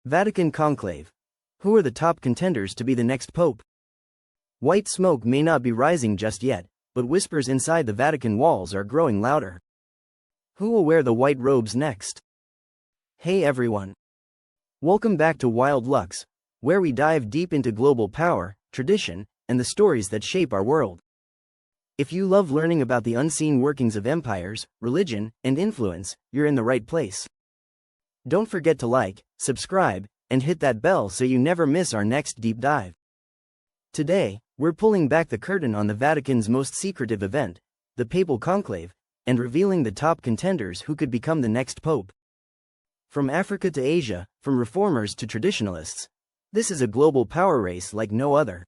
Vatican Conclave. Who are the top contenders to be the next pope? White smoke may not be rising just yet, but whispers inside the Vatican walls are growing louder. Who will wear the white robes next? Hey everyone. Welcome back to Wild Lux, where we dive deep into global power, tradition, and the stories that shape our world. If you love learning about the unseen workings of empires, religion, and influence, you're in the right place. Don't forget to like, subscribe, and hit that bell so you never miss our next deep dive. Today, we're pulling back the curtain on the Vatican's most secretive event, the Papal Conclave, and revealing the top contenders who could become the next pope. From Africa to Asia, from reformers to traditionalists, this is a global power race like no other.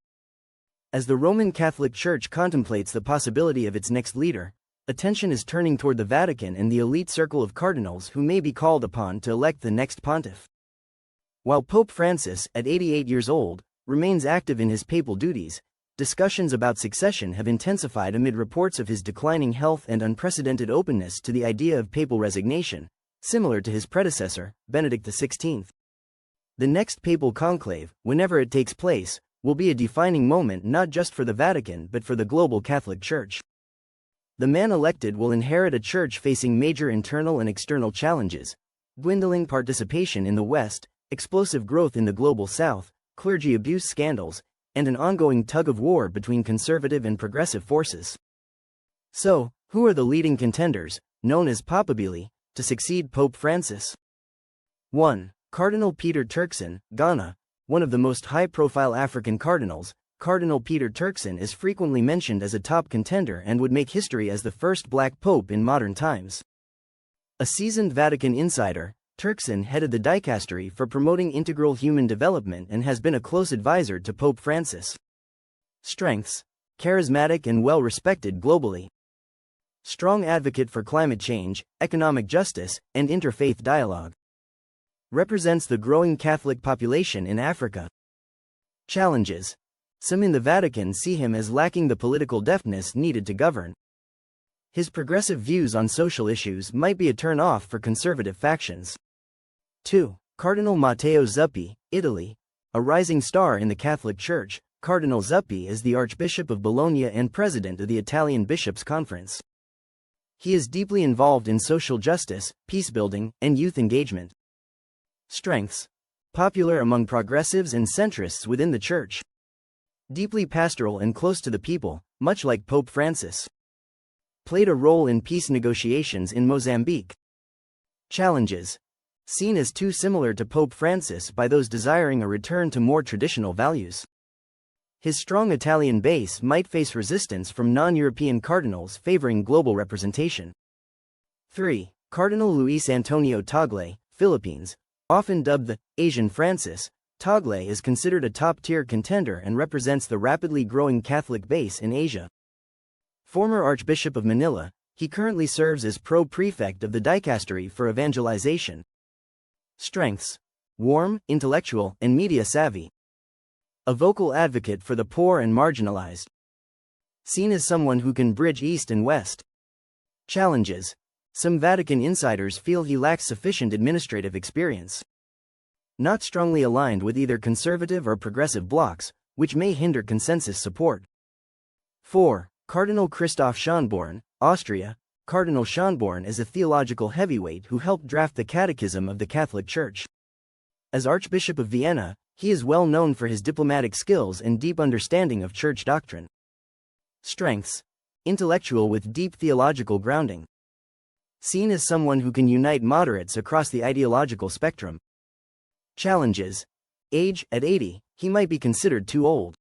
As the Roman Catholic Church contemplates the possibility of its next leader, attention is turning toward the Vatican and the elite circle of cardinals who may be called upon to elect the next pontiff. While Pope Francis, at 88 years old, remains active in his papal duties, discussions about succession have intensified amid reports of his declining health and unprecedented openness to the idea of papal resignation, similar to his predecessor, Benedict XVI. The next papal conclave, whenever it takes place, will be a defining moment not just for the Vatican but for the global Catholic Church. The man elected will inherit a church facing major internal and external challenges: dwindling participation in the West, explosive growth in the global South, clergy abuse scandals, and an ongoing tug-of-war between conservative and progressive forces. So, who are the leading contenders, known as Papabili, to succeed Pope Francis? 1. Cardinal Peter Turkson, Ghana. One of the most high-profile African cardinals, Cardinal Peter Turkson is frequently mentioned as a top contender and would make history as the first black pope in modern times. A seasoned Vatican insider, Turkson headed the dicastery for promoting integral human development and has been a close advisor to Pope Francis. Strengths: charismatic and well-respected globally. Strong advocate for climate change, economic justice, and interfaith dialogue. Represents the growing Catholic population in Africa. Challenges: some in the Vatican see him as lacking the political deftness needed to govern. His progressive views on social issues might be a turn-off for conservative factions. 2. Cardinal Matteo Zuppi, Italy. A rising star in the Catholic Church, Cardinal Zuppi is the Archbishop of Bologna and president of the Italian Bishops' Conference. He is deeply involved in social justice, peacebuilding, and youth engagement. Strengths: popular among progressives and centrists within the Church. Deeply pastoral and close to the people, much like Pope Francis. Played a role in peace negotiations in Mozambique. Challenges: seen as too similar to Pope Francis by those desiring a return to more traditional values. His strong Italian base might face resistance from non-European cardinals favoring global representation. 3. Cardinal Luis Antonio Tagle, Philippines. Often dubbed the Asian Francis, Tagle is considered a top-tier contender and represents the rapidly growing Catholic base in Asia. Former Archbishop of Manila, he currently serves as pro-prefect of the dicastery for evangelization. Strengths: warm, intellectual, and media-savvy. A vocal advocate for the poor and marginalized. Seen as someone who can bridge East and West. Challenges: some Vatican insiders feel he lacks sufficient administrative experience. Not strongly aligned with either conservative or progressive blocs, which may hinder consensus support. 4. Cardinal Christoph Schönborn, Austria. Cardinal Schönborn is a theological heavyweight who helped draft the Catechism of the Catholic Church. As Archbishop of Vienna, he is well known for his diplomatic skills and deep understanding of church doctrine. Strengths: intellectual with deep theological grounding. Seen as someone who can unite moderates across the ideological spectrum. Challenges: age: at 80, he might be considered too old.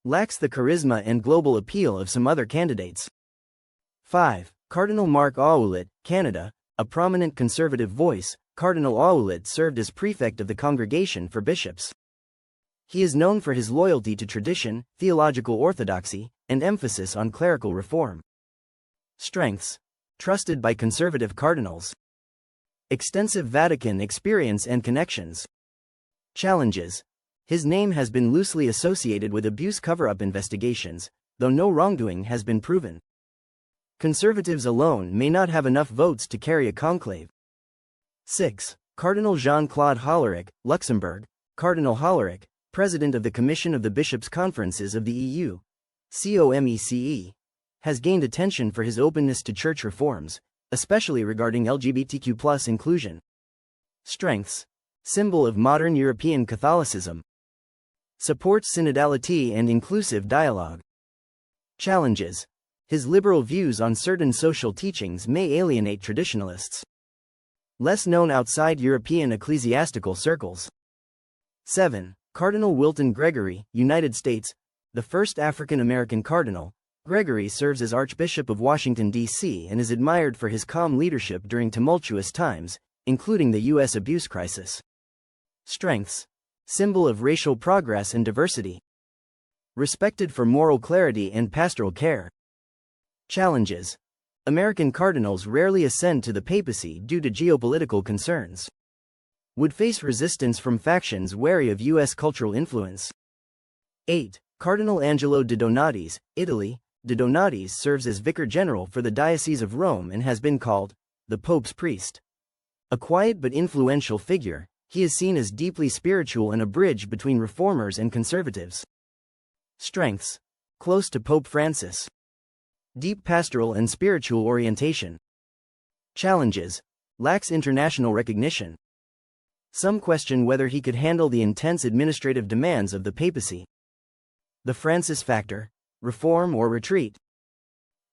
Lacks the charisma and global appeal of some other candidates. 5. Cardinal Mark Ouellet, Canada. A prominent conservative voice, Cardinal Ouellet served as prefect of the Congregation for Bishops. He is known for his loyalty to tradition, theological orthodoxy, and emphasis on clerical reform. Strengths: trusted by conservative cardinals. Extensive Vatican experience and connections. Challenges: his name has been loosely associated with abuse cover-up investigations, though no wrongdoing has been proven. Conservatives alone may not have enough votes to carry a conclave. 6. Cardinal Jean-Claude Hollerich, Luxembourg. Cardinal Hollerich, President of the Commission of the Bishops' Conferences of the EU, COMECE, has gained attention for his openness to church reforms, especially regarding LGBTQ+ inclusion. Strengths: symbol of modern European Catholicism. Supports synodality and inclusive dialogue. Challenges: his liberal views on certain social teachings may alienate traditionalists. Less known outside European ecclesiastical circles. 7. Cardinal Wilton Gregory, United States, the first African-American cardinal. Gregory serves as Archbishop of Washington, D.C. and is admired for his calm leadership during tumultuous times, including the U.S. abuse crisis. Strengths: symbol of racial progress and diversity. Respected for moral clarity and pastoral care. Challenges: American cardinals rarely ascend to the papacy due to geopolitical concerns. Would face resistance from factions wary of U.S. cultural influence. 8. Cardinal Angelo de Donatis, Italy. De Donatis serves as Vicar General for the Diocese of Rome and has been called the Pope's priest. A quiet but influential figure, he is seen as deeply spiritual and a bridge between reformers and conservatives. Strengths: close to Pope Francis. Deep pastoral and spiritual orientation. Challenges: lacks international recognition. Some question whether he could handle the intense administrative demands of the papacy. The Francis factor: reform or retreat.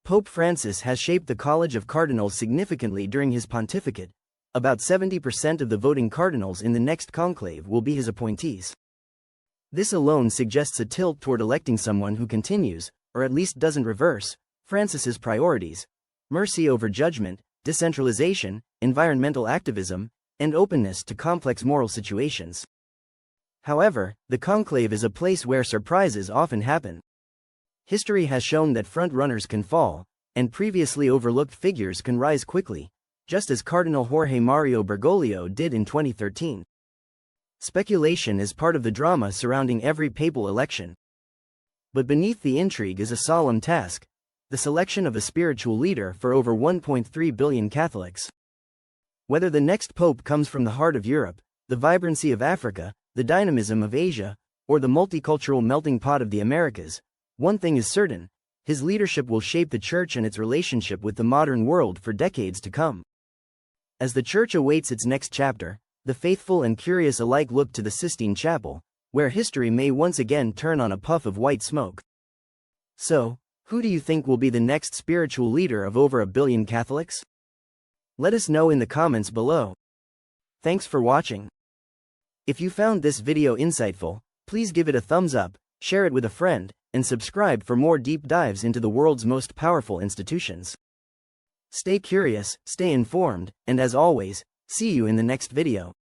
Pope Francis has shaped the College of Cardinals significantly during his pontificate. About 70% of the voting cardinals in the next conclave will be his appointees. This alone suggests a tilt toward electing someone who continues, or at least doesn't reverse, Francis's priorities: mercy over judgment, decentralization, environmental activism, and openness to complex moral situations. However, the conclave is a place where surprises often happen. History has shown that front-runners can fall, and previously overlooked figures can rise quickly, just as Cardinal Jorge Mario Bergoglio did in 2013. Speculation is part of the drama surrounding every papal election. But beneath the intrigue is a solemn task: the selection of a spiritual leader for over 1.3 billion Catholics. Whether the next pope comes from the heart of Europe, the vibrancy of Africa, the dynamism of Asia, or the multicultural melting pot of the Americas, one thing is certain: his leadership will shape the Church and its relationship with the modern world for decades to come. As the Church awaits its next chapter, the faithful and curious alike look to the Sistine Chapel, where history may once again turn on a puff of white smoke. So, who do you think will be the next spiritual leader of over 1 billion Catholics? Let us know in the comments below. Thanks for watching. If you found this video insightful, please give it a thumbs up, share it with a friend, and subscribe for more deep dives into the world's most powerful institutions. Stay curious, stay informed, and as always, see you in the next video.